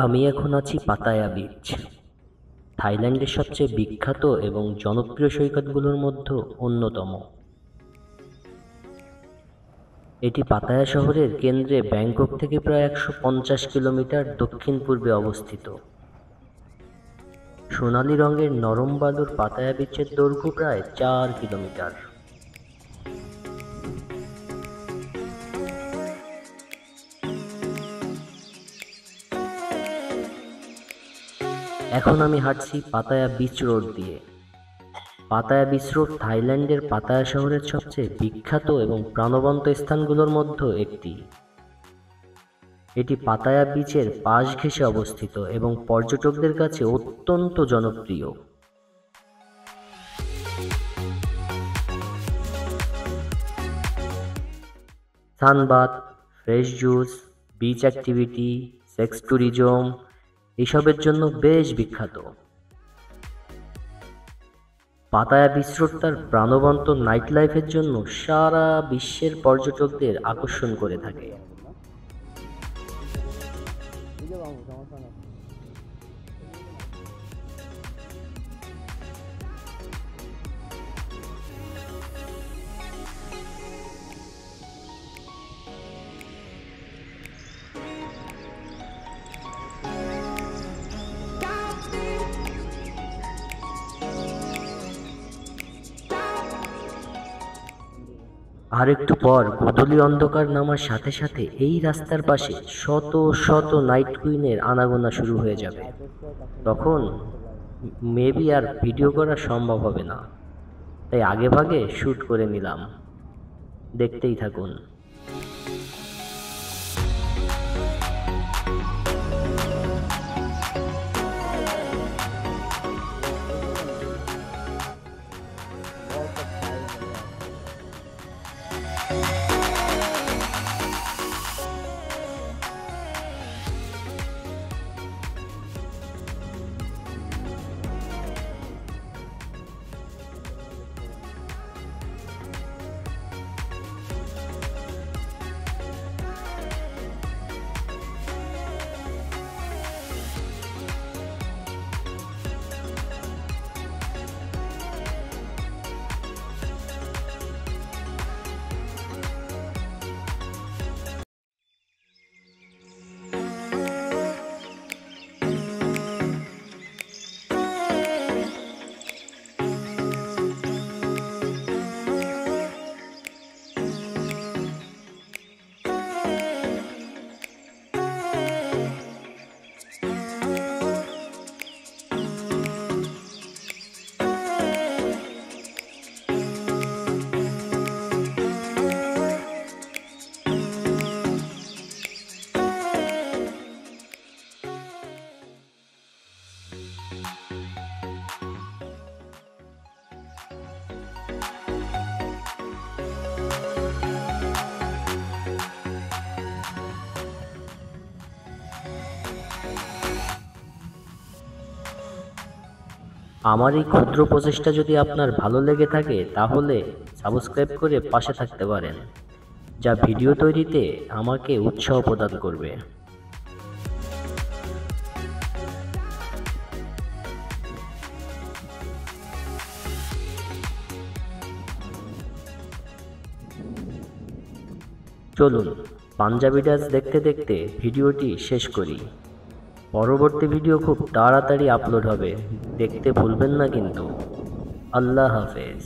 আমি এখন আছি পাতায়া বিচ, থাইল্যান্ডের সবচেয়ে বিখ্যাত এবং জনপ্রিয় সৈকতগুলোর মধ্যে অন্যতম। এটি পাতায়া শহরের কেন্দ্রে ব্যাংকক থেকে প্রায় 150 কিলোমিটার দক্ষিণ পূর্বে অবস্থিত। সোনালী রঙের নরম বালুর পাতায়া বিচের দৈর্ঘ্য প্রায় 4 কিলোমিটার। এখন আমি হাঁটছি পাতায়া বিচ রোড দিয়ে। পাতায়া বিচ রোড থাইল্যান্ডের পাতায়া শহরের সবচেয়ে বিখ্যাত এবং প্রাণবন্ত স্থানগুলোর মধ্যে একটি। এটি পাতায়া বিচের পাশ ঘেঁষে অবস্থিত এবং পর্যটকদের কাছে অত্যন্ত জনপ্রিয়। Sunbath, fresh juice, beach activity, sex tourism এসবের জন্য বেশ বিখ্যাত। পাতায়া বিচ রোড তার প্রাণবন্ত নাইট লাইফের জন্য সারা বিশ্বের পর্যটকদের আকর্ষণ করে থাকে। আর একটু পর গোধূলি অন্ধকার নামার সাথে সাথে এই রাস্তার পাশে শত শত নাইট কুইনের আনাগোনা শুরু হয়ে যাবে। তখন মেবি আর ভিডিও করা সম্ভব হবে না, তাই আগে ভাগে শ্যুট করে নিলাম। দেখতেই থাকুন। আমার এই ক্ষুদ্র প্রচেষ্টা যদি আপনার ভালো লেগে থাকে তাহলে সাবস্ক্রাইব করে পাশে থাকতে পারেন, যা ভিডিও তৈরিতে আমাকে উৎসাহ প্রদান করবে। চলুন পাঞ্জাবি ডান্স দেখতে দেখতে ভিডিওটি শেষ করি। পরবর্তী ভিডিও খুব তাড়াতাড়ি আপলোড হবে, দেখতে ভুলবেন না কিন্তু। আল্লাহ হাফেজ।